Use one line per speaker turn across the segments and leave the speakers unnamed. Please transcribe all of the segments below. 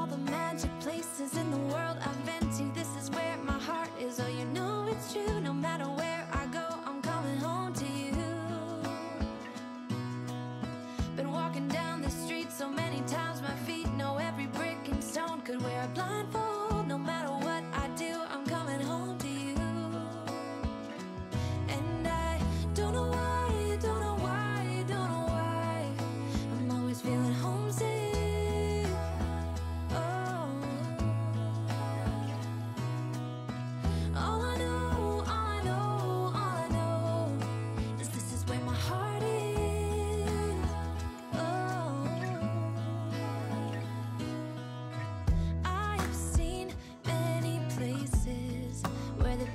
all the magic places in the world I've been to, this is where my heart is. Oh, you know it's true, no matter where I go, I'm coming home to you. Been walking down the street so many times, my feet know every brick and stone. Could wear a blindfold, no matter what I do, I'm coming home to you. And I don't know why, don't know why, don't know why, I'm always feeling homesick.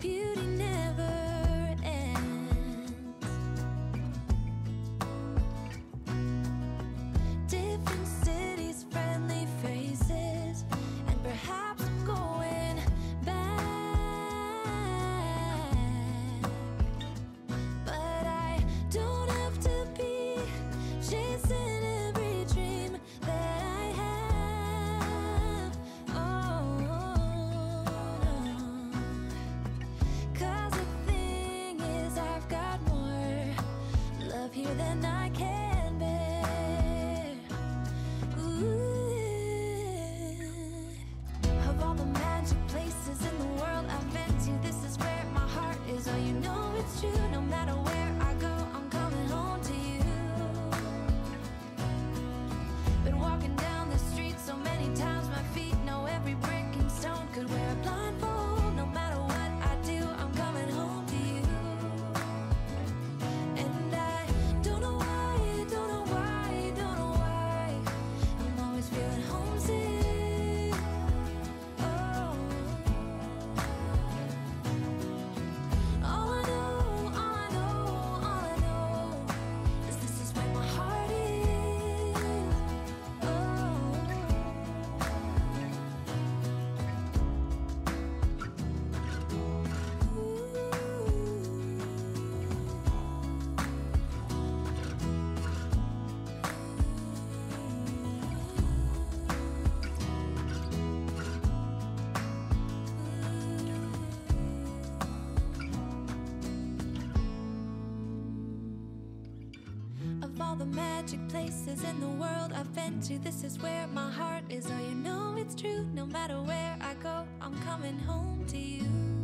Beauty never ends. Different cities, friendly faces, and perhaps I'm going back. But I don't have to be chasing every dream that I have. Oh, here than I can bear. Ooh. Of all the magic places in the world I've been to, this is where my heart is. Oh, you know it's true, no matter where I go, I'm coming home to you. Been walking down the street so many times, my feet know every brick and stone. Could wear a blindfold, no matter what I do, I'm coming home to you. Of all the magic places in the world I've been to, this is where my heart is. Oh, you know it's true, no matter where I go, I'm coming home to you.